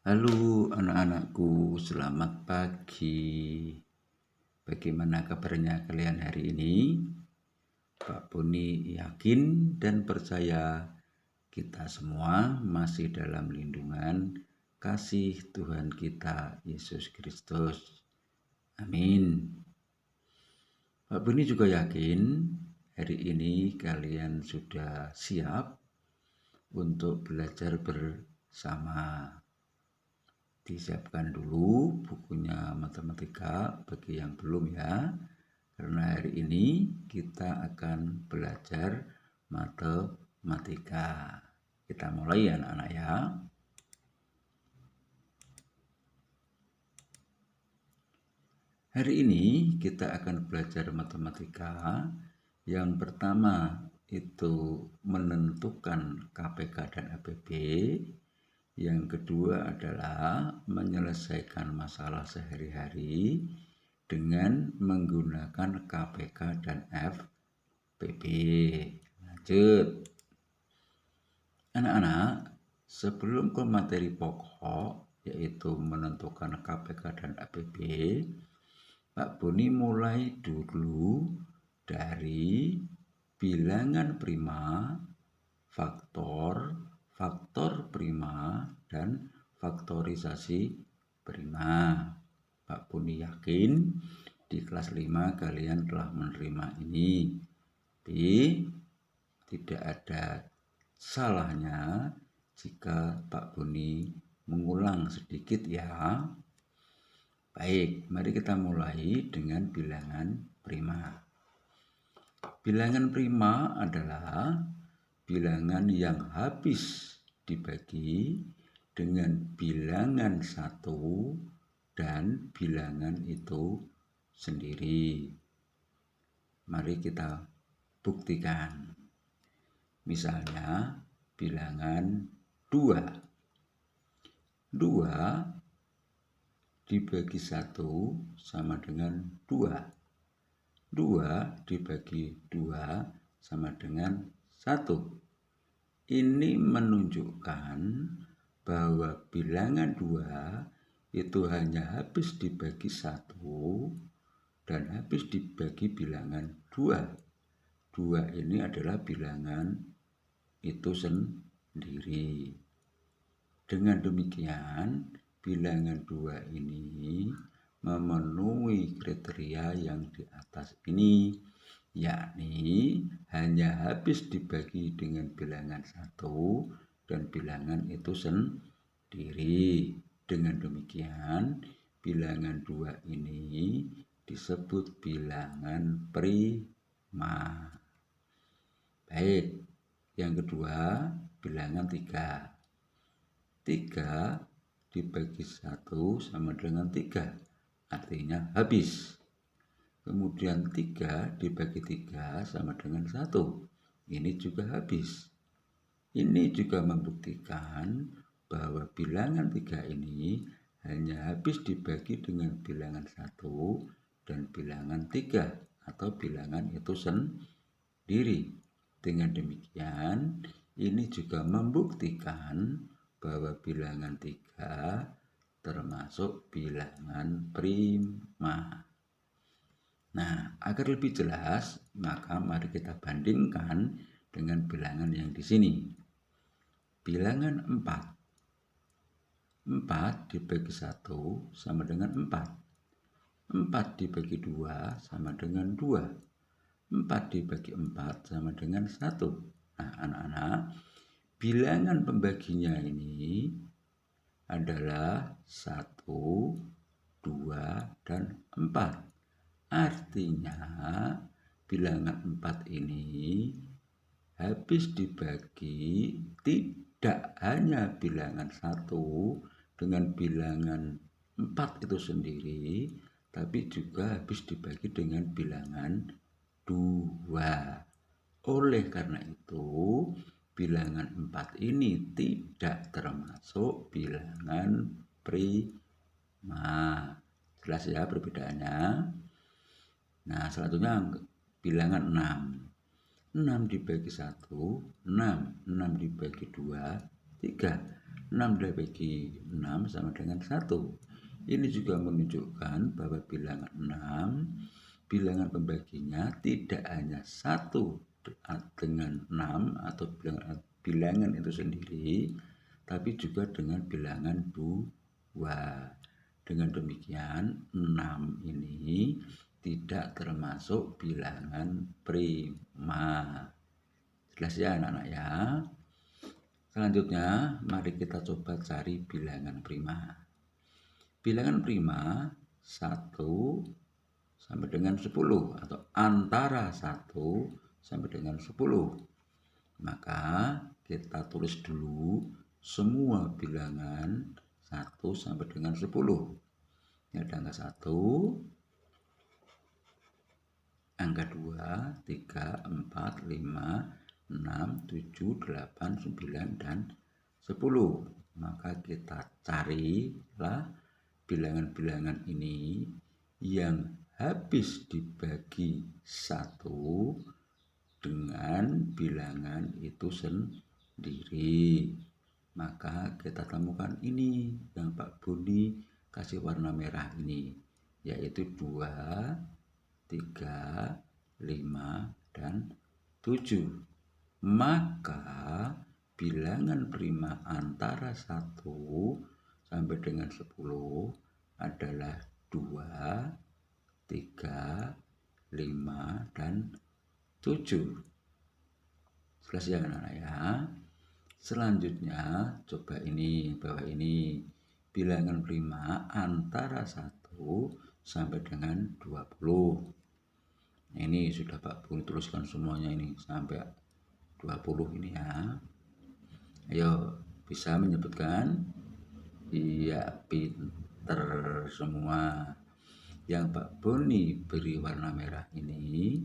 Halo anak-anakku, selamat pagi. Bagaimana kabarnya kalian hari ini? Pak Boni yakin dan percaya kita semua masih dalam lindungan kasih Tuhan kita Yesus Kristus. Amin. Pak Boni juga yakin hari ini kalian sudah siap untuk belajar bersama. Disiapkan dulu bukunya matematika bagi yang belum ya, karena hari ini kita akan belajar matematika. Kita mulai ya anak-anak ya. Hari ini kita akan belajar matematika. Yang pertama itu menentukan KPK dan APB. Yang kedua adalah menyelesaikan masalah sehari-hari dengan menggunakan KPK dan FPB. Lanjut. Anak-anak, sebelum ke materi pokok, yaitu menentukan KPK dan APB, Pak Boni mulai dulu dari bilangan prima, faktor prima, dan faktorisasi prima. Pak Boni yakin di kelas 5 kalian telah menerima ini. Tapi tidak ada salahnya jika Pak Boni mengulang sedikit ya. Baik, mari kita mulai dengan bilangan prima. Bilangan prima adalah bilangan yang habis dibagi dengan bilangan 1 dan bilangan itu sendiri. Mari kita buktikan. Misalnya bilangan 2. 2 dibagi 1 sama dengan 2. 2 dibagi 2 sama dengan 1. Ini menunjukkan bahwa bilangan 2 itu hanya habis dibagi 1 dan habis dibagi bilangan 2. 2 ini adalah bilangan itu sendiri. Dengan demikian, bilangan 2 ini memenuhi kriteria yang di atas ini, yakni hanya habis dibagi dengan bilangan 1 dan bilangan itu sendiri. Dengan demikian, bilangan 2 ini disebut bilangan prima. Baik, yang kedua bilangan 3. 3 dibagi 1 sama dengan 3, artinya habis. Kemudian 3 dibagi 3 sama dengan 1, ini juga habis. Ini juga membuktikan bahwa bilangan 3 ini hanya habis dibagi dengan bilangan 1 dan bilangan 3 atau bilangan itu sendiri. Dengan demikian, ini juga membuktikan bahwa bilangan 3 termasuk bilangan prima. Nah, agar lebih jelas, maka mari kita bandingkan dengan bilangan yang di sini. Bilangan 4. 4 dibagi 1 sama dengan 4. 4 dibagi 2 sama dengan 2. 4 dibagi 4 sama dengan 1. Nah, anak-anak, bilangan pembaginya ini adalah 1, 2, dan 4. Artinya bilangan 4 ini habis dibagi tidak hanya bilangan 1 dengan bilangan 4 itu sendiri, tapi juga habis dibagi dengan bilangan 2. Oleh karena itu, bilangan 4 ini tidak termasuk bilangan prima. Jelas ya perbedaannya? Nah, selanjutnya bilangan 6. 6 dibagi 1, 6. 6 dibagi 2, 3. 6 dibagi 6 sama dengan 1. Ini juga menunjukkan bahwa bilangan 6, bilangan pembaginya tidak hanya 1 dengan 6 atau bilangan itu sendiri, tapi juga dengan bilangan 2. Dengan demikian 6 ini tidak termasuk bilangan prima. Jelas ya anak-anak ya. Selanjutnya mari kita coba cari bilangan prima. Bilangan prima 1 sampai dengan 10 atau antara 1 sampai dengan 10. Maka kita tulis dulu semua bilangan 1 sampai dengan 10. Ini ada angka 1, angka 2, 3, 4, 5, 6, 7, 8, 9, dan 10. Maka kita carilah bilangan-bilangan ini yang habis dibagi 1 dengan bilangan itu sendiri. Maka kita temukan ini yang Pak Budi kasih warna merah ini, yaitu 2, 3, 5, dan 7. Maka bilangan prima antara 1 sampai dengan 10 adalah 2, 3, 5, dan 7. Jelas ya anak-anak ya. Selanjutnya coba ini, bawah ini bilangan prima antara 1 sampai dengan 20. Ini sudah Pak Budi tuliskan semuanya ini sampai 20 ini ya. Ayo, bisa menyebutkan? Iya, pinter semua. Yang Pak Boni beri warna merah ini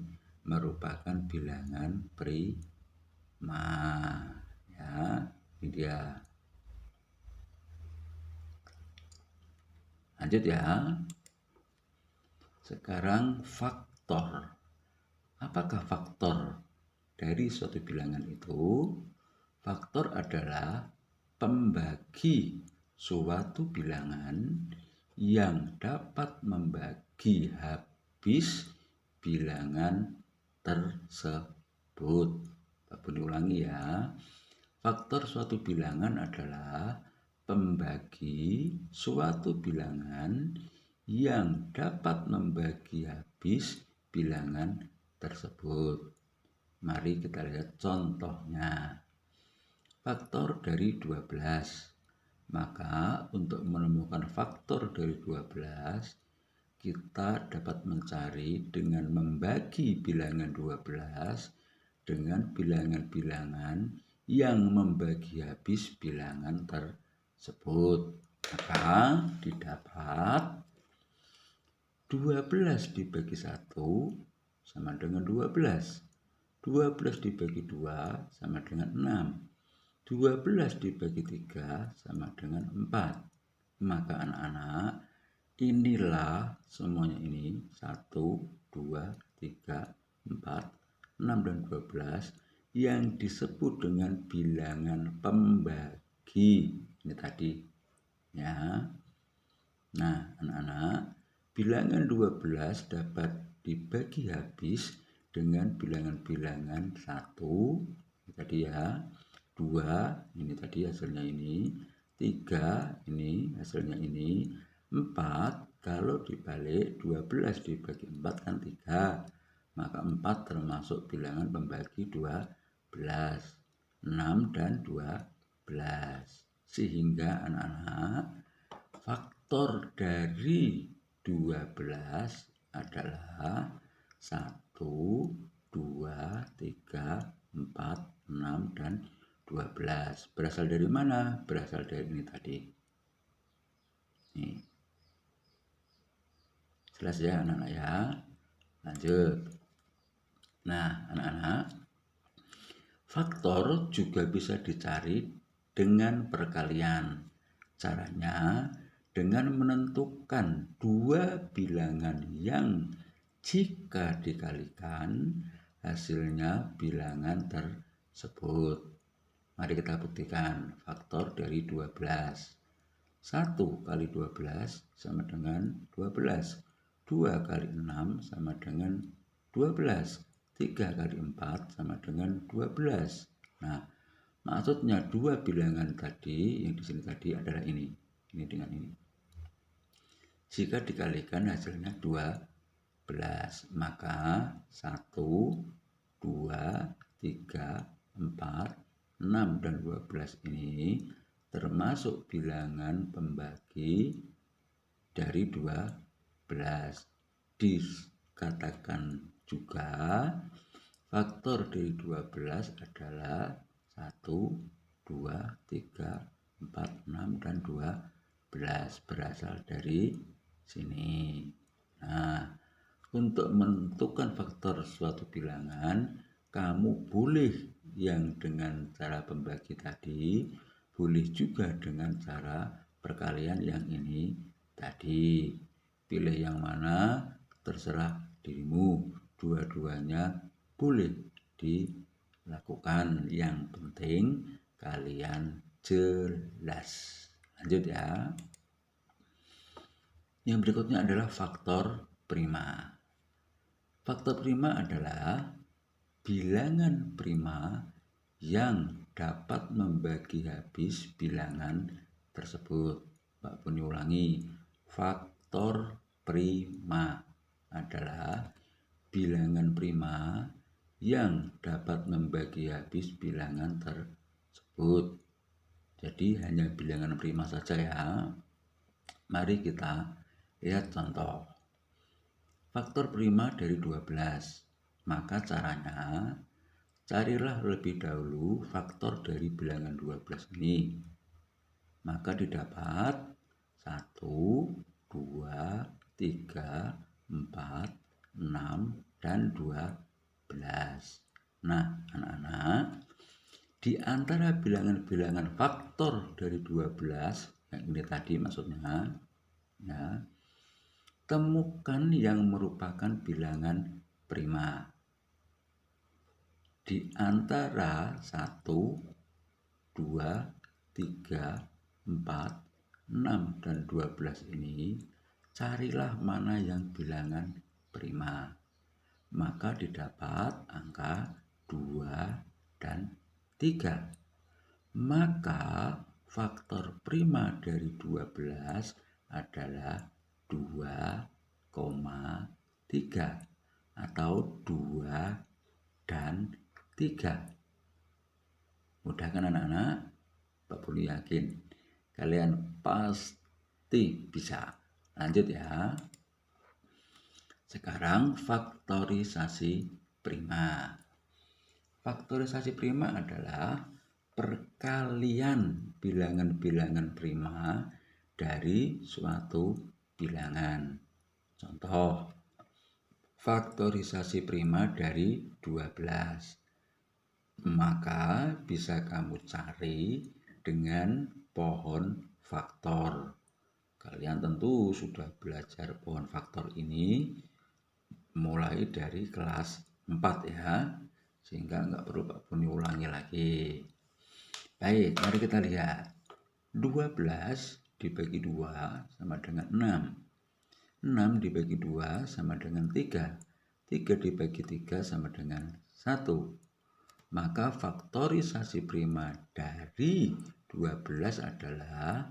merupakan bilangan prima. Ya, ini dia. Lanjut ya. Sekarang faktor. Apakah faktor dari suatu bilangan itu? Faktor adalah pembagi suatu bilangan yang dapat membagi habis bilangan tersebut. Pak Budi ulangi ya. Faktor suatu bilangan adalah pembagi suatu bilangan yang dapat membagi habis bilangan tersebut. Mari kita lihat contohnya. Faktor dari 12. Maka untuk menemukan faktor dari 12, kita dapat mencari dengan membagi bilangan 12 dengan bilangan-bilangan yang membagi habis bilangan tersebut. Maka didapat 12 dibagi 1 sama dengan 12. 12 dibagi 2 sama dengan 6. 12 dibagi 3 sama dengan 4. Maka anak-anak, inilah semuanya ini 1, 2, 3, 4, 6, dan 12 yang disebut dengan bilangan pembagi. Ini tadi ya. Nah anak-anak, bilangan 12 dapat dibagi habis dengan bilangan-bilangan 1 tadi ya, 2 ini tadi hasilnya ini, 3 ini hasilnya ini, 4 kalau dibalik 12 dibagi 4 kan 3, maka 4 termasuk bilangan pembagi 12, 6 dan 12. Sehingga anak-anak, faktor dari 12 adalah 1, 2, 3, 4, 6, dan 12. Berasal dari mana? Berasal dari ini tadi. Nih. Jelas ya anak-anak ya? Lanjut. Nah anak-anak, faktor juga bisa dicari dengan perkalian. Caranya dengan menentukan dua bilangan yang jika dikalikan hasilnya bilangan tersebut. Mari kita buktikan faktor dari 12. 1 kali 12 sama dengan 12. 2 kali 6 sama dengan 12. 3 kali 4 sama dengan 12. Nah, maksudnya dua bilangan tadi yang di sini tadi adalah ini. Ini dengan ini. Jika dikalikan hasilnya 12, maka 1, 2, 3, 4, 6, dan 12 ini termasuk bilangan pembagi dari 12. Dikatakan juga faktor dari 12 adalah 1, 2, 3, 4, 6, dan 12 berasal dari sini. Nah, untuk menentukan faktor suatu bilangan, kamu boleh yang dengan cara pembagi tadi, boleh juga dengan cara perkalian yang ini tadi. Pilih yang mana terserah dirimu, dua-duanya boleh dilakukan. Yang penting kalian jelas. Lanjut ya. Yang berikutnya adalah faktor prima. Faktor prima adalah bilangan prima yang dapat membagi habis bilangan tersebut. Pak Buni ulangi, faktor prima adalah bilangan prima yang dapat membagi habis bilangan tersebut. Jadi hanya bilangan prima saja ya. Mari kita lihat contoh. Faktor prima dari 12. Maka caranya, carilah lebih dahulu faktor dari bilangan 12 ini. Maka didapat 1, 2, 3, 4, 6, dan 12. Nah, anak-anak, di antara bilangan-bilangan faktor dari 12, yang ini tadi maksudnya, ya, temukan yang merupakan bilangan prima. Di antara 1, 2, 3, 4, 6, dan 12 ini, carilah mana yang bilangan prima. Maka didapat angka 2 dan 3. Maka faktor prima dari 12 adalah 2,3 atau 2 dan 3. Mudah kan anak-anak? Pak Buni yakin kalian pasti bisa. Lanjut ya. Sekarang faktorisasi prima. Faktorisasi prima adalah perkalian bilangan-bilangan prima dari suatu bilangan. Contoh, faktorisasi prima dari 12. Maka bisa kamu cari dengan pohon faktor. Kalian tentu sudah belajar pohon faktor ini mulai dari kelas 4 ya, sehingga nggak perlu Pak Buni ulangi lagi. Baik, mari kita lihat. 12 dibagi 2 sama dengan 6. 6 dibagi 2 sama dengan 3. 3 dibagi 3 sama dengan 1. Maka faktorisasi prima dari 12 adalah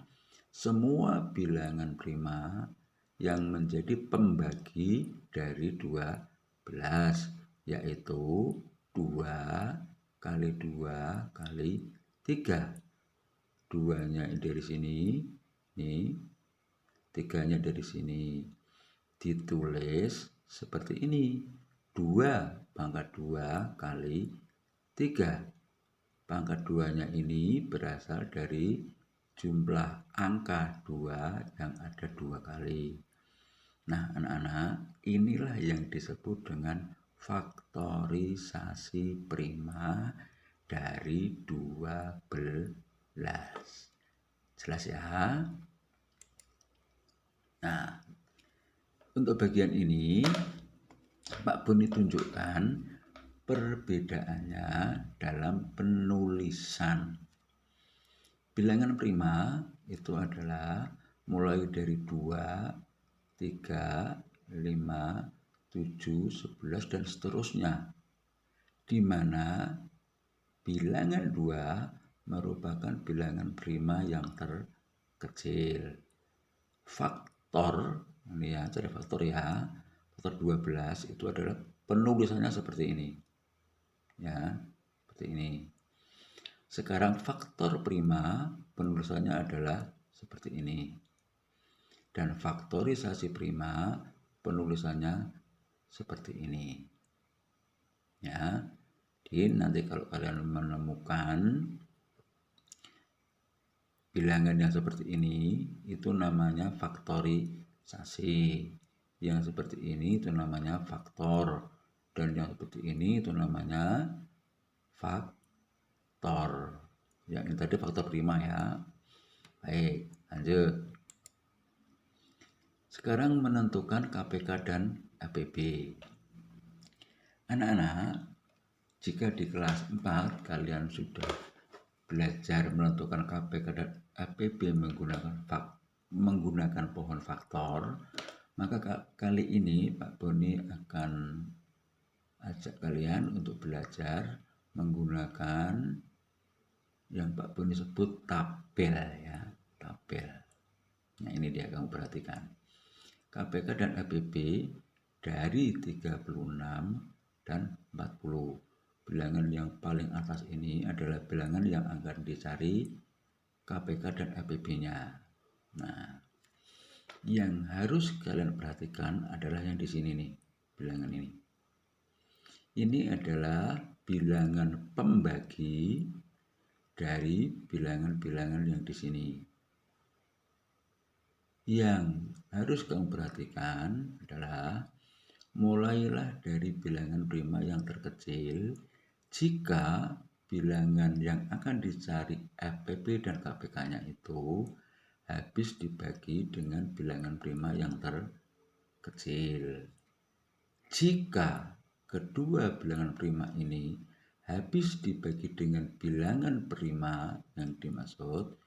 semua bilangan prima yang menjadi pembagi dari 12, yaitu 2 kali 2 kali 3. 2-nya dari sini, nih, 3-nya dari sini. Ditulis seperti ini. 2 pangkat 2 kali 3. Pangkat 2-nya ini berasal dari jumlah angka 2 yang ada 2 kali. Nah, anak-anak, inilah yang disebut dengan faktorisasi prima dari 12. Jelas ya? Nah, untuk bagian ini Pak Buni tunjukkan perbedaannya dalam penulisan. Bilangan prima itu adalah mulai dari 2, 3, 5, 7, 11 dan seterusnya, di mana bilangan 2 merupakan bilangan prima yang terkecil. Faktor, ini ya, cara faktor ya, faktor 12 itu adalah penulisannya seperti ini. Ya, seperti ini. Sekarang faktor prima penulisannya adalah seperti ini. Dan faktorisasi prima penulisannya seperti ini. Ya. Jadi nanti kalau kalian menemukan bilangan yang seperti ini itu namanya faktorisasi. Yang seperti ini itu namanya faktor. Dan yang seperti ini itu namanya faktor. Yang ini tadi faktor prima ya. Baik, lanjut. Sekarang menentukan KPK dan APB. Anak-anak, jika di kelas 4 kalian sudah belajar menentukan KPK dan APB menggunakan pohon faktor, maka kali ini Pak Boni akan ajak kalian untuk belajar menggunakan yang Pak Boni sebut tabel ya, tabel. Nah ini dia, kamu perhatikan. KPK dan APB dari 36 dan 40. Bilangan yang paling atas ini adalah bilangan yang akan dicari KPK dan APB-nya. Nah, yang harus kalian perhatikan adalah yang di sini nih, bilangan ini. Ini adalah bilangan pembagi dari bilangan-bilangan yang di sini. Yang harus kamu perhatikan adalah mulailah dari bilangan prima yang terkecil jika bilangan yang akan dicari APB dan KPK-nya itu habis dibagi dengan bilangan prima yang terkecil. Jika kedua bilangan prima ini habis dibagi dengan bilangan prima yang dimaksud,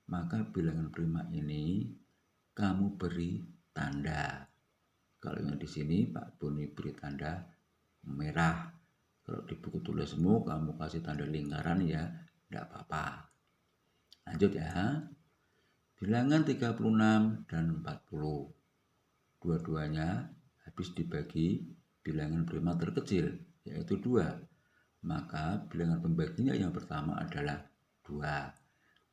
maka bilangan prima ini kamu beri tanda. Kalau yang di sini Pak Boni beri tanda merah. Kalau di buku tulismu kamu kasih tanda lingkaran ya, tidak apa-apa. Lanjut ya. Bilangan 36 dan 40. Dua-duanya habis dibagi bilangan prima terkecil, yaitu 2. Maka bilangan pembaginya yang pertama adalah 2.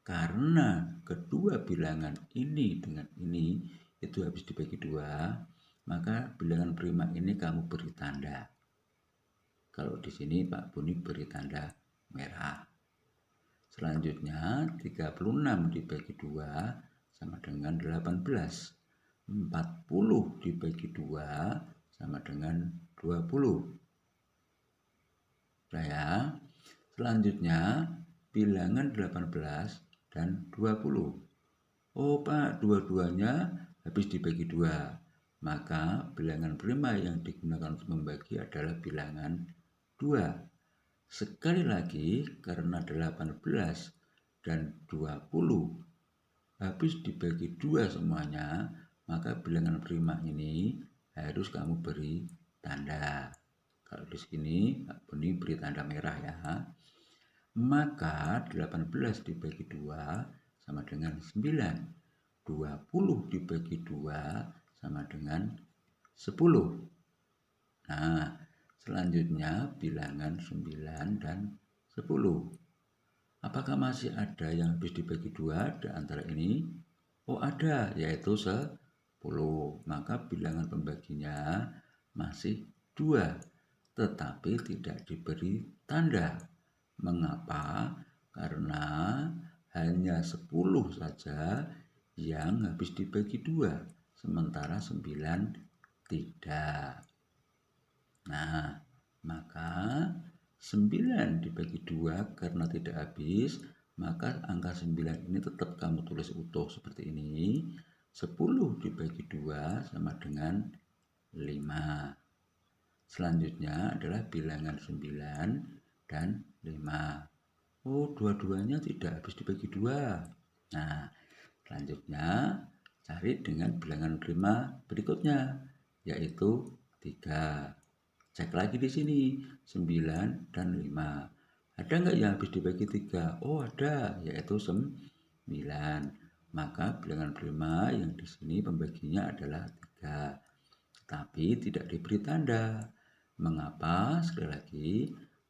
Karena kedua bilangan ini dengan ini itu habis dibagi 2, maka bilangan prima ini kamu beri tanda. Kalau di sini Pak Boni beri tanda merah. Selanjutnya 36 dibagi 2 sama dengan 18. 40 dibagi 2 sama dengan 20. Nah ya. Selanjutnya bilangan 18 dan 20. Oh Pak, dua-duanya habis dibagi 2. Maka bilangan prima yang digunakan untuk membagi adalah bilangan 2. Sekali lagi, karena 18 dan 20 habis dibagi 2 semuanya, maka bilangan prima ini harus kamu beri tanda. Kalau di sini Pak Boni beri tanda merah ya. Maka 18 dibagi 2 sama dengan 9. 20 dibagi 2 sama dengan 10. Nah, selanjutnya bilangan 9 dan 10. Apakah masih ada yang habis dibagi 2 di antara ini? Oh ada, yaitu 10. Maka bilangan pembaginya masih 2, tetapi tidak diberi tanda. Mengapa? Karena hanya 10 saja yang habis dibagi 2, sementara 9 tidak. Nah, maka 9 dibagi 2 karena tidak habis, maka angka 9 ini tetap kamu tulis utuh seperti ini. 10 dibagi 2 sama dengan 5. Selanjutnya adalah bilangan 9 dan 5. Oh, dua-duanya tidak habis dibagi 2. Nah, selanjutnya cari dengan bilangan prima berikutnya, yaitu 3. Cek lagi di sini, 9 dan 5. Ada nggak yang habis dibagi 3? Oh, ada, yaitu 9. Maka bilangan prima yang di sini pembaginya adalah 3. Tapi tidak diberi tanda. Mengapa? Sekali lagi,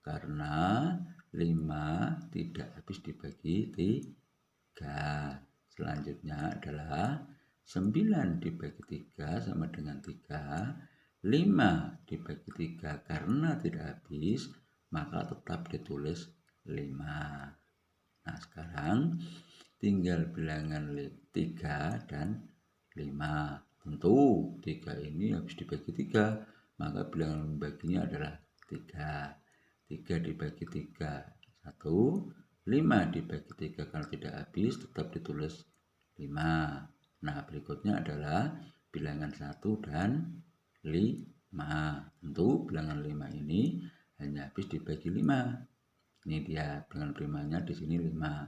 karena 5 tidak habis dibagi 3. Selanjutnya adalah 9 dibagi 3 sama dengan 3. 5 dibagi 3 karena tidak habis, maka tetap ditulis 5. Nah, sekarang tinggal bilangan 3 dan 5. Tentu 3 ini habis dibagi 3, maka bilangan membaginya adalah 3. 3 dibagi 3, 1. 5 dibagi 3 kalau tidak habis tetap ditulis 5. Nah, berikutnya adalah bilangan 1 dan 5. Tentu bilangan 5 ini hanya habis dibagi 5. Ini dia bilangan primanya di sini 5.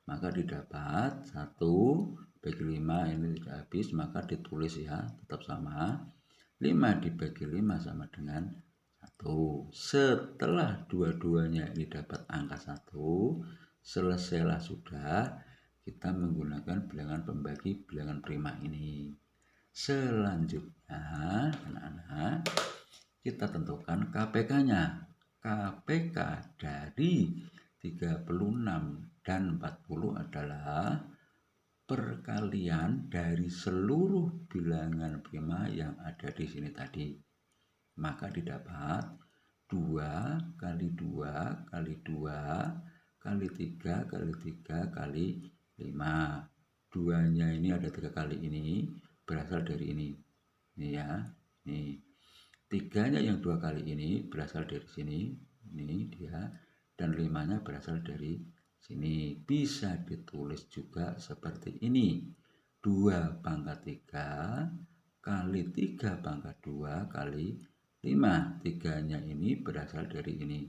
Maka didapat 1 bagi 5 ini tidak habis, maka ditulis ya, tetap sama. 5 dibagi 5 sama dengan 1. Setelah dua-duanya ini dapat angka 1, selesailah sudah kita menggunakan bilangan pembagi bilangan prima ini. Selanjutnya, anak-anak, kita tentukan KPK-nya. KPK dari 36 dan 40 adalah perkalian dari seluruh bilangan prima yang ada di sini tadi. Maka didapat 2 kali 2 kali 2 kali 3 kali 3 kali 5. 2-nya ini ada 3 kali ini, berasal dari ini. Ini ya, ini. 3-nya yang 2 kali ini berasal dari sini, ini dia, dan 5-nya berasal dari sini. Bisa ditulis juga seperti ini, 2 pangkat 3 kali 3 pangkat 2 kali 5. 3-nya ini berasal dari ini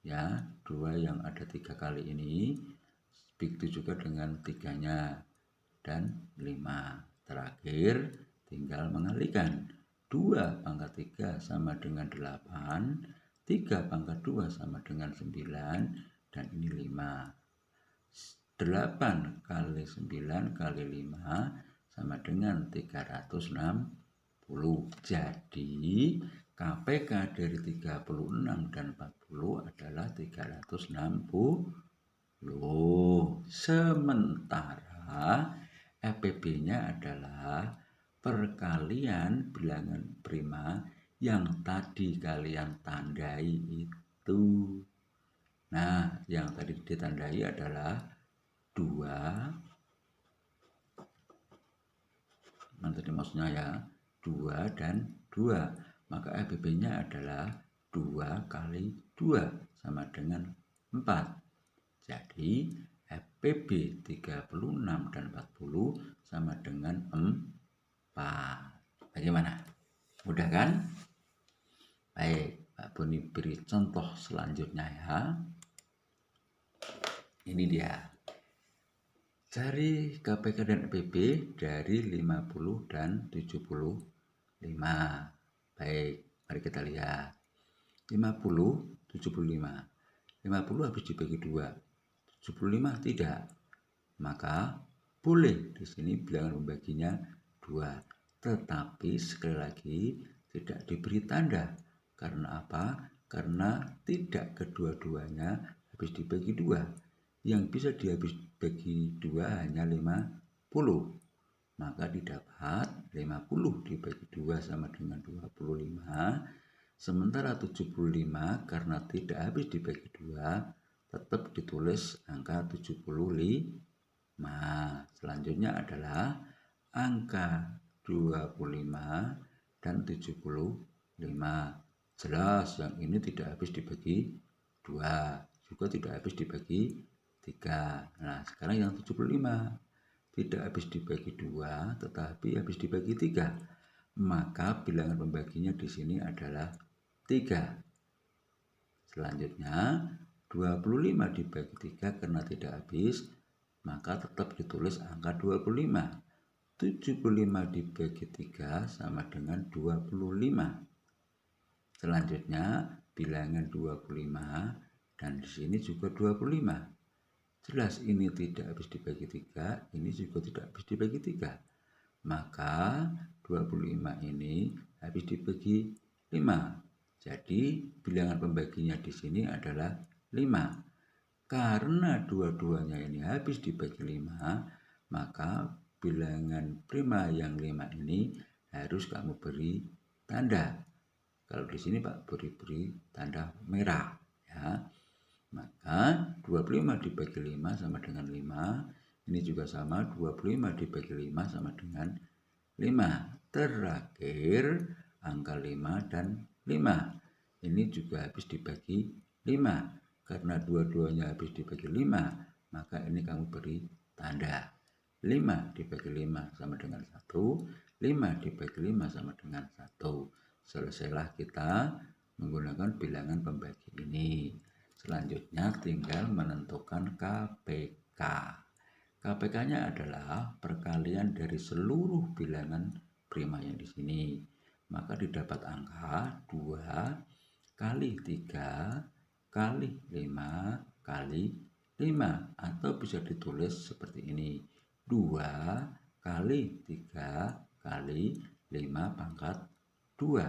ya, 2 yang ada 3 kali ini, begitu juga dengan 3-nya dan 5. Terakhir tinggal mengalikan, 2 pangkat 3 sama dengan 8, 3 pangkat 2 sama dengan 9, dan ini 5. 8 kali 9 kali 5 sama dengan 360. Jadi KPK dari 36 dan 40 adalah 360. Sementara FPB-nya adalah perkalian bilangan prima yang tadi kalian tandai itu. Nah, yang tadi ditandai adalah 2. Nanti maksudnya ya, 2 dan 2. Maka FPB-nya adalah 2 kali 2 sama dengan 4. Jadi FPB 36 dan 40 sama dengan 4. Bagaimana? Mudah kan? Baik, Pak Boni beri contoh selanjutnya ya. Ini dia. Cari KPK dan FPB dari 50 dan 75. Baik, mari kita lihat. 50, 75. 50 habis dibagi 2. 75 tidak. Maka boleh di sini bilangan membaginya 2. Tetapi sekali lagi tidak diberi tanda. Karena apa? Karena tidak kedua-duanya habis dibagi 2. Yang bisa dihabis bagi 2 hanya 50. Maka didapat 50 dibagi 2 sama dengan 25. Sementara 75 karena tidak habis dibagi 2, tetap ditulis angka 75. Selanjutnya adalah angka 25 dan 75. Jelas yang ini tidak habis dibagi 2, juga tidak habis dibagi 3. Nah, sekarang yang 75 tidak habis dibagi 2 tetapi habis dibagi 3. maka bilangan pembaginya di sini adalah 3. Selanjutnya 25 dibagi 3 karena tidak habis, maka tetap ditulis angka 25. 75 dibagi 3 sama dengan 25. Selanjutnya bilangan 25 dan di sini juga 25. Jelas ini tidak habis dibagi 3, ini juga tidak habis dibagi 3. Maka 25 ini habis dibagi 5. Jadi bilangan pembaginya di sini adalah 5. Karena dua-duanya ini habis dibagi 5, maka bilangan prima yang 5 ini harus kamu beri tanda. Kalau di sini Pak beri tanda merah ya. Maka 25 dibagi 5 sama dengan 5. Ini juga sama, 25 dibagi 5 sama dengan 5. Terakhir angka 5 dan 5. Ini juga habis dibagi 5. Karena dua-duanya habis dibagi 5, maka ini kamu beri tanda. 5 dibagi 5 sama dengan 1. 5 dibagi 5 sama dengan 1. Selesailah kita menggunakan bilangan pembagi ini. Selanjutnya tinggal menentukan KPK. KPK-nya adalah perkalian dari seluruh bilangan prima yang di sini. Maka didapat angka 2 kali 3 kali 5 kali 5. Atau bisa ditulis seperti ini. 2 kali 3 kali 5 pangkat 2.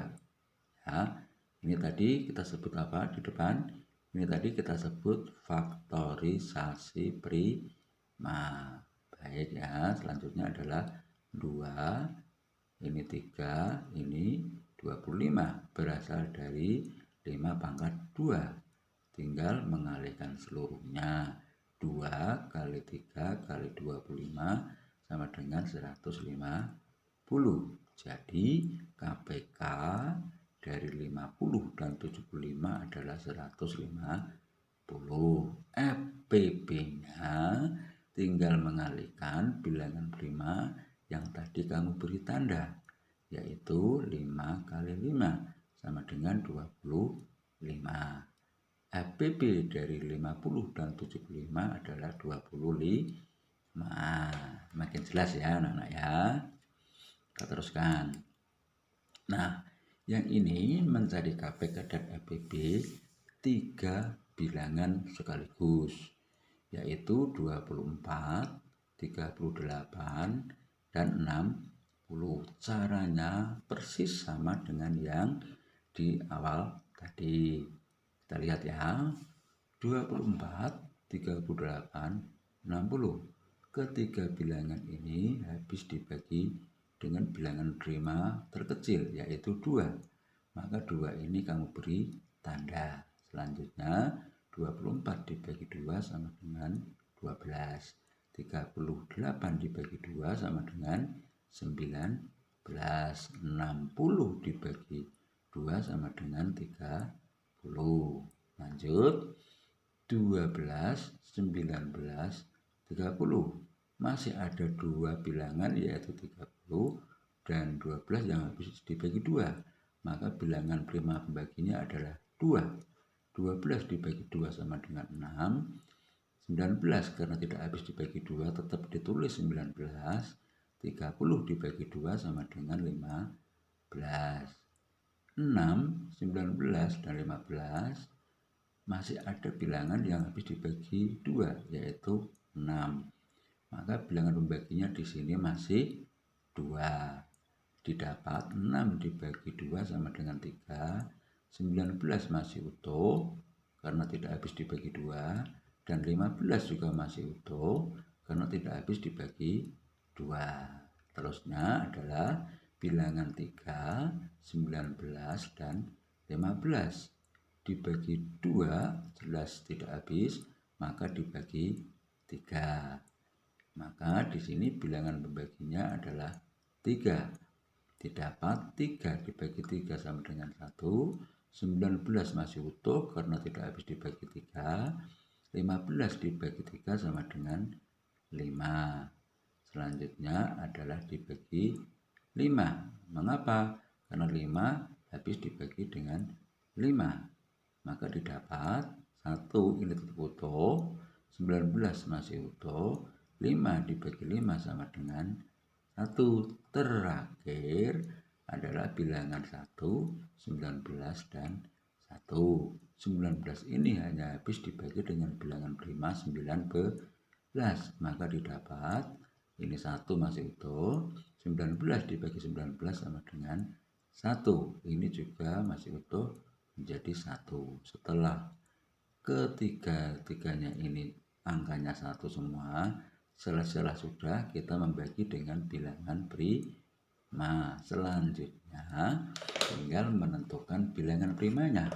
Ya, ini tadi kita sebut apa di depan? Ini tadi kita sebut faktorisasi prima. Baik ya, selanjutnya adalah 2, ini 3, ini 25. Berasal dari 5 pangkat 2. Tinggal mengalihkan seluruhnya. 2 kali 3 kali 25 sama dengan 150. Jadi KPK dari 50 dan 75 adalah 150. FPB-nya tinggal mengalihkan bilangan prima yang tadi kamu beri tanda, yaitu 5 kali 5 sama dengan 25. FPB dari 50 dan 75 adalah 25. Makin jelas ya anak-anak ya. Kita teruskan. Nah, yang ini mencari KPK dan FPB 3 bilangan sekaligus, yaitu 24, 38, dan 60. Caranya persis sama dengan yang di awal tadi. Kita lihat ya. 24, 38, 60. Ketiga bilangan ini habis dibagi dengan bilangan prima terkecil, yaitu 2. Maka 2 ini kamu beri tanda. Selanjutnya 24 dibagi 2 sama dengan 12. 38 dibagi 2 sama dengan 19. 60 dibagi 2 sama dengan 30. Lanjut 12, 19, 30. Masih ada 2 bilangan, yaitu 30 dan 12 yang habis dibagi 2. Maka bilangan prima pembaginya adalah 2. 12 dibagi 2 sama dengan 6. 19 karena tidak habis dibagi 2 tetap ditulis 19. 30 dibagi 2 sama dengan 15. 6, 19, dan 15 masih ada bilangan yang habis dibagi 2, yaitu 6. Maka bilangan pembaginya di sini masih 2. Didapat 6 dibagi 2 sama dengan 3. 19 masih utuh karena tidak habis dibagi 2. Dan 15 juga masih utuh karena tidak habis dibagi 2. Terusnya adalah bilangan 3, 19, dan 15. Dibagi 2 jelas tidak habis, maka dibagi 3. Maka di sini bilangan pembaginya adalah 3. Didapat 3 dibagi 3 sama dengan 1. 19 masih utuh karena tidak habis dibagi 3. 15 dibagi 3 sama dengan 5. Selanjutnya adalah dibagi 5. Mengapa? Karena 5 habis dibagi dengan 5. Maka didapat 1 ini tetap utuh, 19 masih utuh, 5 dibagi 5 sama dengan 1. Terakhir adalah bilangan 1, 19 dan 1. 19 ini hanya habis dibagi dengan bilangan prima 19. Maka didapat ini 1 masih utuh, 19 dibagi 19 sama dengan 1. Ini juga masih utuh menjadi 1. Setelah ketiga-tiganya ini angkanya 1 semua, setelah sudah kita membagi dengan bilangan prima. Selanjutnya tinggal menentukan bilangan primanya.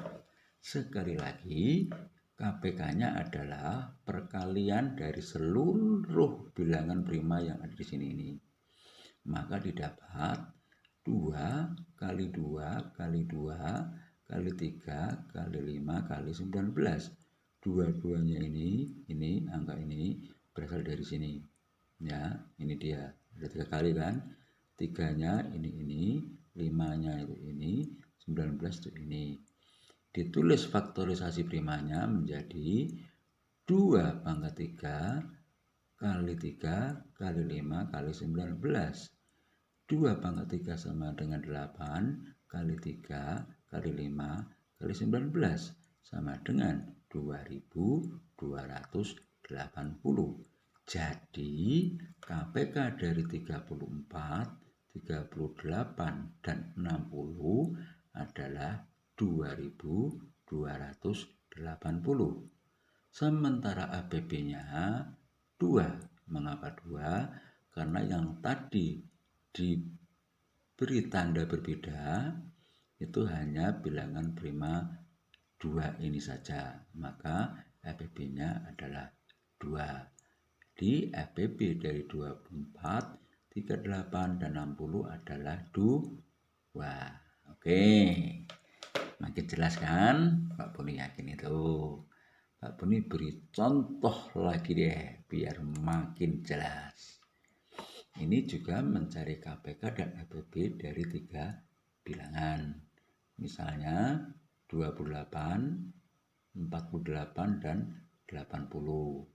Sekali lagi, KPK-nya adalah perkalian dari seluruh bilangan prima yang ada di sini ini. Maka didapat 2 kali 2 kali 2 kali 3 kali 5 kali 19. Dua-duanya ini angka ini berasal dari sini. Ya, ini dia. Ada 3 kali kan? 3-nya ini, 5-nya itu ini, 19 itu ini. Ditulis faktorisasi primanya menjadi 2 pangkat 3 kali 3 kali 5 kali 19. 2 pangkat 3 sama dengan 8 kali 3 kali 5 kali 19 sama dengan 2280. Jadi KPK dari 34, 38 dan 60 adalah 2280. Sementara APB-nya 2. Mengapa 2? Karena yang tadi diberi tanda berbeda itu hanya bilangan prima 2 ini saja. Maka APB-nya adalah 2. Di APB dari 24, 38 dan 60 adalah 2. Oke. Makin jelas kan? Pak Boni yakin itu. Pak Boni beri contoh lagi deh biar makin jelas. Ini juga mencari KPK dan APB dari 3 bilangan. Misalnya 28, 48 dan 80.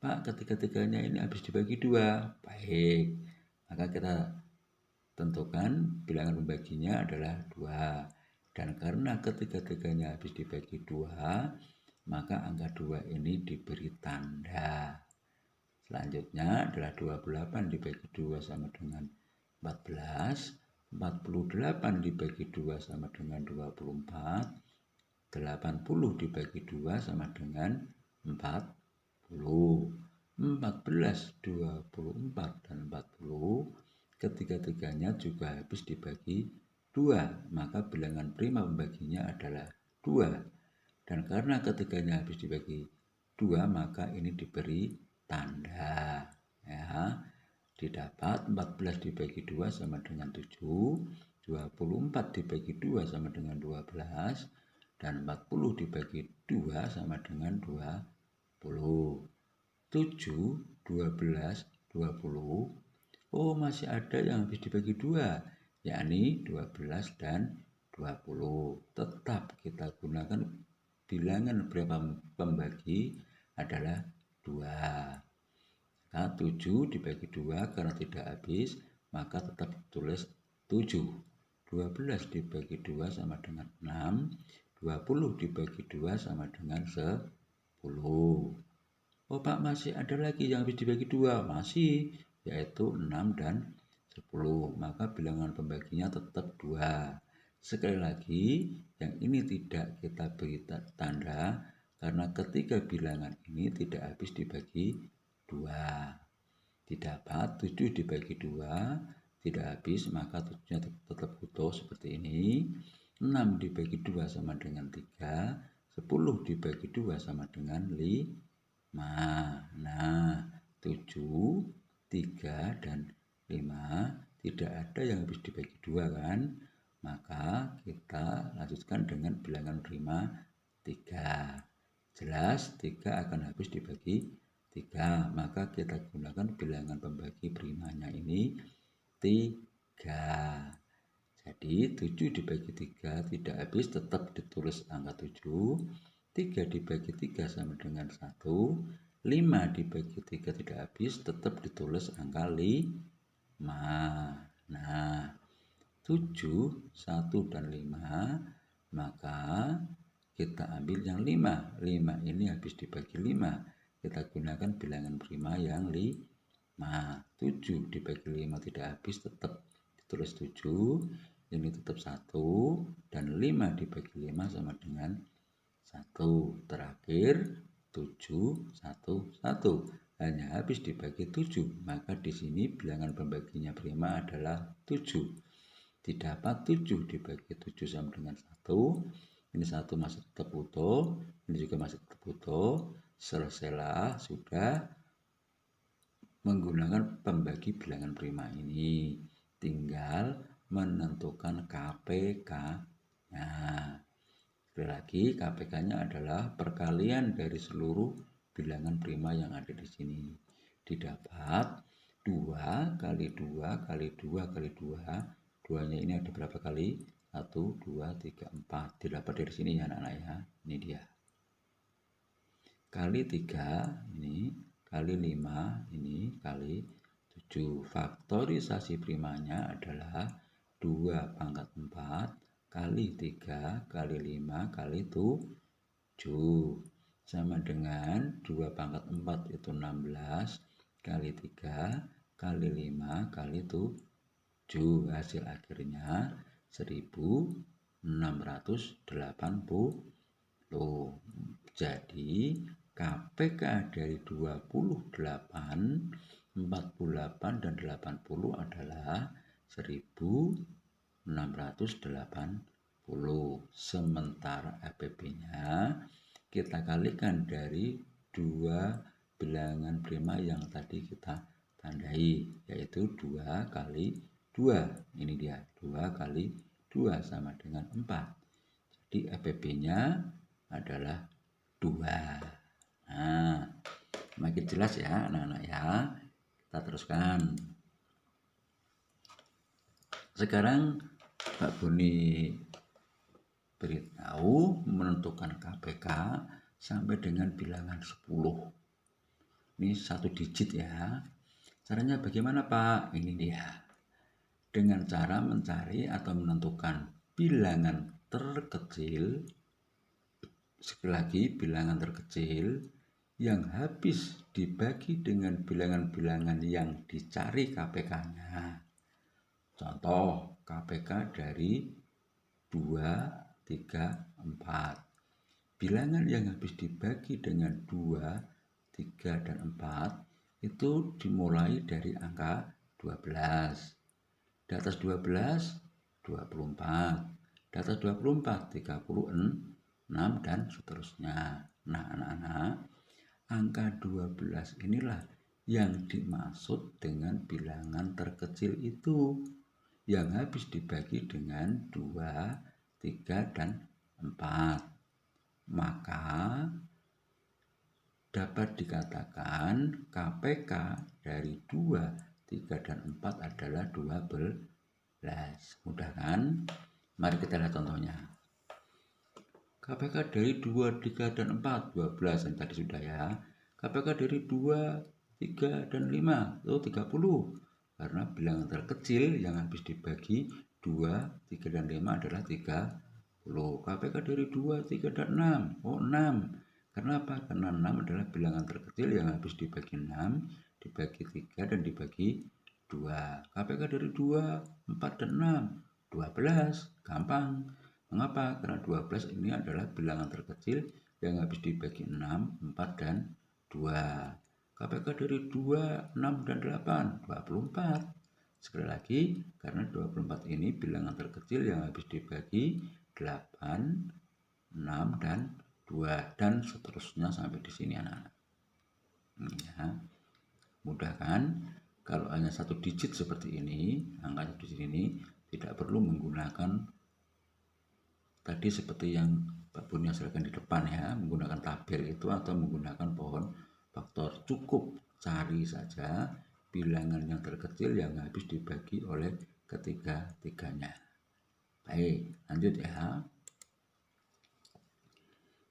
Pak, ketiga-tiganya ini habis dibagi 2. Baik. Maka kita tentukan bilangan pembaginya adalah 2. Dan karena ketiga-tiganya habis dibagi 2, maka angka 2 ini diberi tanda. Selanjutnya adalah 28 dibagi 2 sama dengan 14, 48 dibagi 2 sama dengan 24, 80 dibagi 2 sama dengan 40. 14, 24, dan 40 ketiga-tiganya juga habis dibagi 2, maka bilangan prima pembaginya adalah 2. Dan karena ketiganya habis dibagi 2, maka ini diberi tanda. Ya, didapat 14 dibagi 2 sama dengan 7, 24 dibagi 2 sama dengan 12, dan 40 dibagi 2 sama dengan 20. 7, 12, 20. Oh, masih ada yang habis dibagi 2, yakni 12 dan 20. Tetap kita gunakan bilangan berapa pembagi adalah 2. Nah, 7 dibagi 2 karena tidak habis, maka tetap tulis 7. 12 dibagi 2 sama dengan 6. 20 dibagi 2 sama dengan 10. Oh Pak, masih ada lagi yang habis dibagi 2. Masih, yaitu 6 dan 10. Maka bilangan pembaginya tetap 2. Sekali lagi, yang ini tidak kita beri tanda karena ketiga bilangan ini tidak habis dibagi 2. Didapat 7 dibagi 2, tidak habis, maka 7-nya tetap utuh seperti ini. 6 dibagi 2 sama dengan 3, 10 dibagi 2 sama dengan 5. Nah, 7, 3, dan 5 tidak ada yang habis dibagi 2 kan? Maka kita lanjutkan dengan bilangan prima 3. Jelas 3 akan habis dibagi 3, maka kita gunakan bilangan pembagi primanya ini 3. 3. Jadi 7 dibagi 3 tidak habis, tetap ditulis angka 7. 3 dibagi 3 sama dengan 1. 5 dibagi 3 tidak habis, tetap ditulis angka 5. Nah, 7, 1, dan 5, maka kita ambil yang 5. 5 ini habis dibagi 5. Kita gunakan bilangan prima yang 5. 7 dibagi 5 tidak habis, tetap ditulis 7. Ini tetap 1, dan 5 dibagi 5 sama dengan 1. Terakhir 7, 1, 1. Hanya habis dibagi 7. Maka di sini bilangan pembaginya prima adalah 7. Didapat 7 dibagi 7 sama dengan 1. Ini 1 masih tetap utuh, ini juga masih tetap utuh. Selesailah, sudah menggunakan pembagi bilangan prima ini. Tinggal menentukan KPK-nya. Sekali lagi, KPK-nya adalah perkalian dari seluruh bilangan prima yang ada di sini. Didapat 2 kali 2 kali 2 kali 2. 2-nya ini ada berapa kali? 1, 2, 3, 4. Didapat dari sini ya anak-anak ya. Ini dia. Kali 3 ini, kali 5 ini, kali 7. Faktorisasi primanya adalah 2 pangkat 4 kali 3 kali 5 kali 7. Sama dengan 2 pangkat 4 itu 16 kali 3 kali 5 kali 7. Hasil akhirnya 1680. Jadi KPK dari 28, 48, dan 80 adalah 1680. Sementara FPP-nya kita kalikan dari 2 bilangan prima yang tadi kita tandai, yaitu 2 kali 2. Ini dia, 2 kali 2 sama dengan 4. Jadi FPP-nya adalah 2. Nah, makin jelas ya anak-anak ya. Kita teruskan. Sekarang Pak Boni beritahu menentukan KPK sampai dengan bilangan 10. Ini 1 digit ya. Caranya bagaimana Pak? Ini dia. Dengan cara mencari atau menentukan bilangan terkecil. Sekali lagi, bilangan terkecil yang habis dibagi dengan bilangan-bilangan yang dicari KPK-nya. Contoh, KPK dari 2, 3, 4. Bilangan yang habis dibagi dengan 2, 3, dan 4 itu dimulai dari angka 12. Di atas 12, 24. Di atas 24, 36, dan seterusnya. Nah, anak-anak, angka 12 inilah yang dimaksud dengan bilangan terkecil itu, yang habis dibagi dengan 2, 3, dan 4. Maka dapat dikatakan KPK dari 2, 3, dan 4 adalah 12. Mudah kan? Mari kita lihat contohnya. KPK dari 2, 3, dan 4, 12 yang tadi sudah ya. KPK dari 2, 3, dan 5 itu 30. Karena bilangan terkecil yang habis dibagi 2, 3, dan 5 adalah 30. KPK dari 2, 3, dan 6. Oh, 6. Karena apa? Karena 6 adalah bilangan terkecil yang habis dibagi 6, dibagi 3, dan dibagi 2. KPK dari 2, 4, dan 6. 12. Gampang. Mengapa? Karena 12 ini adalah bilangan terkecil yang habis dibagi 6, 4, dan 2. KPK dari 2, 6, dan 8, 24. Sekali lagi, karena 24 ini bilangan terkecil yang habis dibagi 8, 6, dan 2, dan seterusnya sampai di sini anak-anak. Ya, mudah kan? Kalau hanya 1 digit seperti ini, angka 1 digit ini tidak perlu menggunakan tadi seperti yang Pak Boni hasilkan di depan ya, menggunakan tabel itu atau menggunakan pohon faktor. Cukup cari saja bilangan yang terkecil yang habis dibagi oleh ketiga-tiganya. Baik, lanjut ya.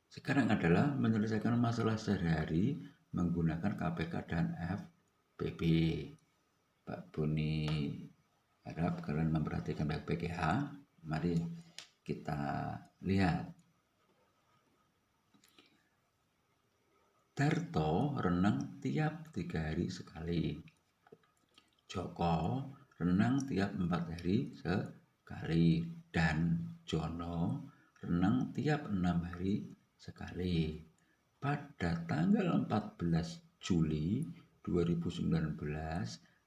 Sekarang adalah menyelesaikan masalah sehari-hari menggunakan KPK dan FPP. Pak Boni harap kalian memperhatikan baik-baik ya. Mari kita lihat. Darto renang tiap 3 hari sekali. Joko renang tiap 4 hari sekali. Dan Jono renang tiap 6 hari sekali. Pada tanggal 14 Juli 2019,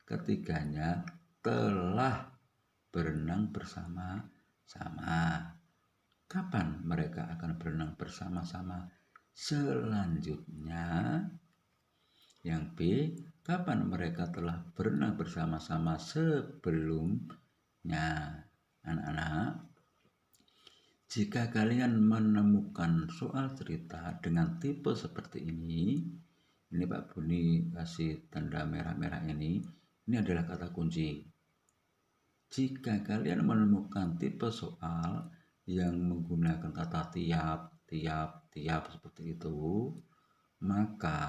ketiganya telah berenang bersama-sama. Kapan mereka akan berenang bersama-sama selanjutnya? Yang B, kapan mereka telah berenang bersama-sama sebelumnya? Anak-anak, jika kalian menemukan soal cerita dengan tipe seperti ini Pak Boni kasih tanda merah-merah ini adalah kata kunci. Jika kalian menemukan tipe soal yang menggunakan kata tiap seperti itu, maka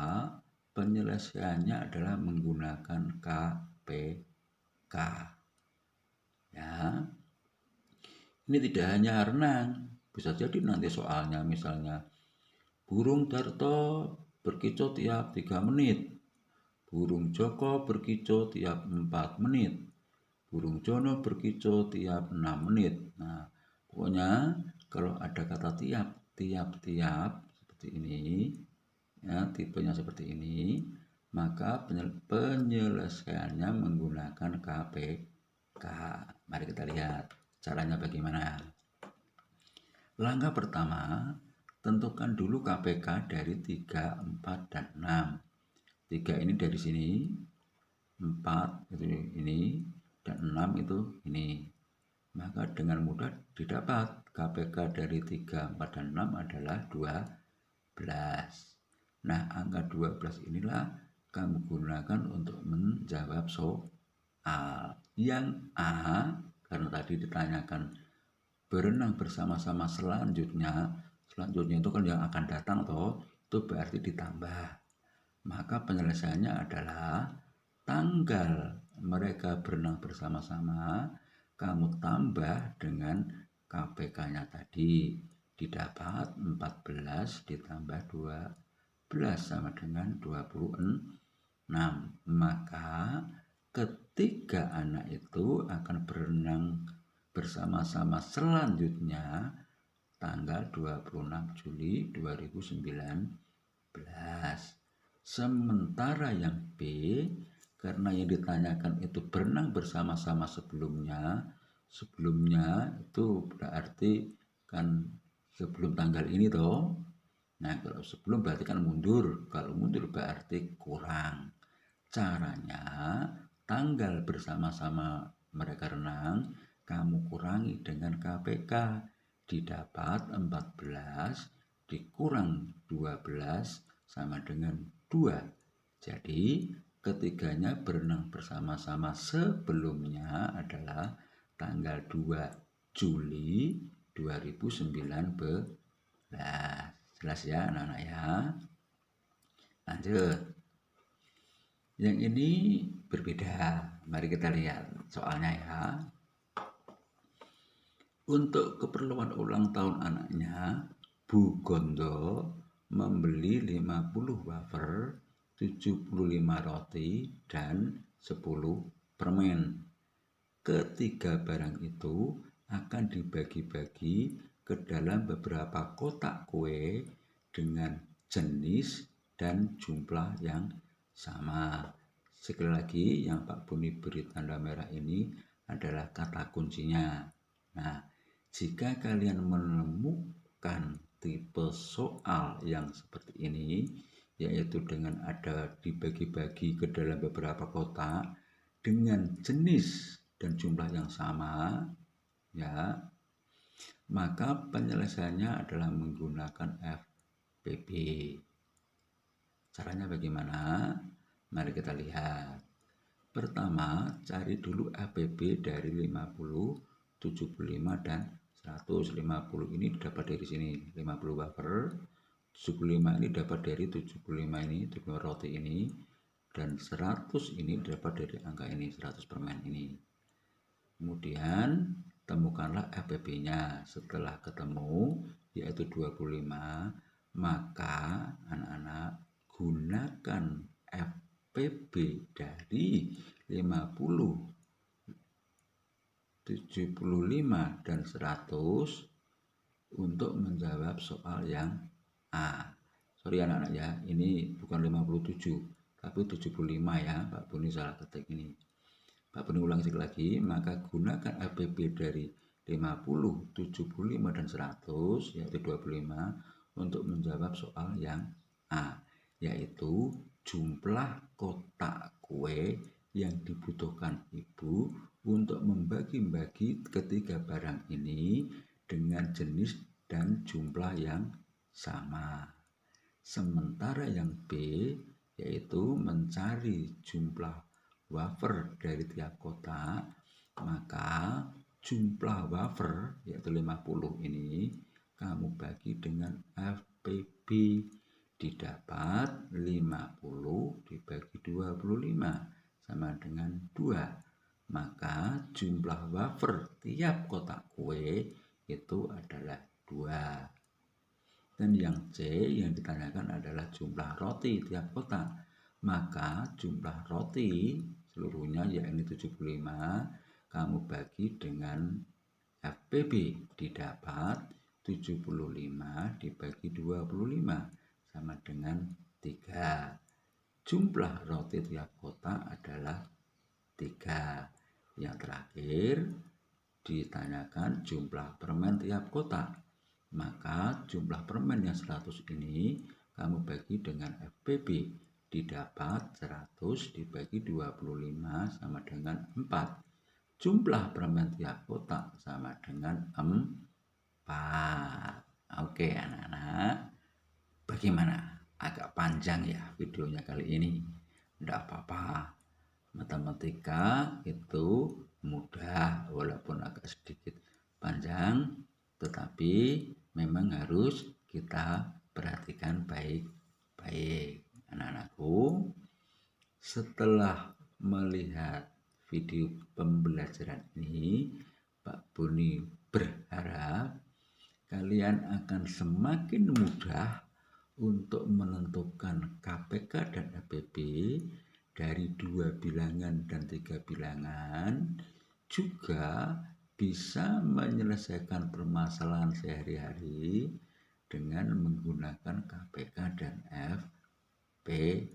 penyelesaiannya adalah menggunakan KPK. Ya. Ini tidak hanya renang, bisa jadi nanti soalnya misalnya burung Darto berkicau tiap 3 menit, burung Joko berkicau tiap 4 menit, burung Jono berkicau tiap 6 menit. Nah, pokoknya kalau ada kata tiap seperti ini, ya tipenya seperti ini, maka penyelesaiannya menggunakan KPK. Mari kita lihat caranya bagaimana. Langkah pertama, tentukan dulu KPK dari 3, 4, dan 6. 3 ini dari sini, 4 itu ini, dan 6 itu ini. Maka dengan mudah didapat KPK dari 3, 4, dan 6 adalah 12. Nah, angka 12 inilah kamu gunakan untuk menjawab soal. Yang A, karena tadi ditanyakan berenang bersama-sama selanjutnya itu kan yang akan datang itu berarti ditambah. Maka penyelesaiannya adalah tanggal mereka berenang bersama-sama kamu tambah dengan KPK-nya tadi, didapat 14 ditambah 12 sama dengan 26. Maka ketiga anak itu akan berenang bersama-sama selanjutnya tanggal 26 Juli 2019. Sementara yang B, karena yang ditanyakan itu berenang bersama-sama sebelumnya itu berarti kan sebelum tanggal ini toh. Nah, kalau sebelum berarti kan mundur, kalau mundur berarti kurang. Caranya tanggal bersama-sama mereka renang kamu kurangi dengan KPK, didapat 14 dikurang 12 sama dengan 2. Jadi ketiganya berenang bersama-sama sebelumnya adalah tanggal 2 Juli 2019. Jelas ya anak-anak ya. Lanjut. Yang ini berbeda. Mari kita lihat soalnya ya. Untuk keperluan ulang tahun anaknya, Bu Gondo membeli 50 wafer, 75 roti, dan 10 permen. Ketiga barang itu akan dibagi-bagi ke dalam beberapa kotak kue dengan jenis dan jumlah yang sama. Sekali lagi yang Pak Boni beri tanda merah ini adalah kata kuncinya. Nah, jika kalian menemukan tipe soal yang seperti ini, yaitu dengan ada dibagi-bagi ke dalam beberapa kotak dengan jenis dan jumlah yang sama, ya, maka penyelesaiannya adalah menggunakan FPP. Caranya bagaimana? Mari kita lihat. Pertama, cari dulu APB dari 50, 75, dan 100. 50 ini dapat dari sini, 50 wafer. 75 ini dapat dari 75 ini, 75 roti ini. Dan 100 ini dapat dari angka ini, 100 permen ini. Kemudian temukanlah APB-nya. Setelah ketemu, yaitu 25, maka anak-anak gunakan APB dari 50, 75, dan 100 untuk menjawab soal yang A. Sorry anak-anak ya, ini bukan 57, tapi 75 ya, Pak Buni salah ketik ini. Pak Buni ulang sekali lagi, maka gunakan APB dari 50, 75, dan 100, yaitu 25, untuk menjawab soal yang A, yaitu jumlah kotak kue yang dibutuhkan ibu untuk membagi-bagi ketiga barang ini dengan jenis dan jumlah yang sama. Sementara yang B yaitu mencari jumlah wafer dari tiap kotak, maka jumlah wafer yaitu 50 ini kamu bagi dengan APB, didapat 50 dibagi 25 sama dengan 2. Maka jumlah wafer tiap kotak kue itu adalah 2. Dan yang C yang ditanyakan adalah jumlah roti tiap kotak. Maka jumlah roti seluruhnya yakni 75 kamu bagi dengan FPB, didapat 75 dibagi 25 sama dengan 3. Jumlah roti tiap kotak adalah 3. Yang terakhir ditanyakan jumlah permen tiap kotak. Maka jumlah permen yang 100 ini kamu bagi dengan FPB, didapat 100 dibagi 25 sama dengan 4. Jumlah permen tiap kotak sama dengan 4. Oke anak-anak, bagaimana? Agak panjang ya videonya kali ini. Tidak apa-apa, matematika itu mudah walaupun agak sedikit panjang, tetapi memang harus kita perhatikan baik-baik. Anak-anakku, setelah melihat video pembelajaran ini, Pak Buni berharap kalian akan semakin mudah untuk menentukan KPK dan APB dari 2 bilangan dan 3 bilangan, juga bisa menyelesaikan permasalahan sehari-hari dengan menggunakan KPK dan FPB.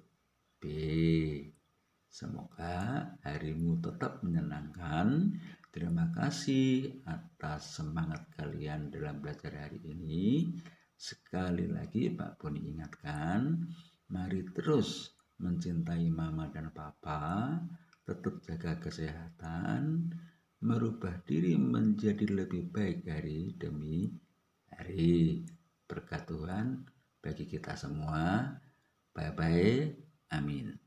Semoga harimu tetap menyenangkan. Terima kasih atas semangat kalian dalam belajar hari ini. Sekali lagi Pak Boni ingatkan, mari terus mencintai mama dan papa, tetap jaga kesehatan, merubah diri menjadi lebih baik hari demi hari. Berkat Tuhan bagi kita semua. Bye-bye. Amin.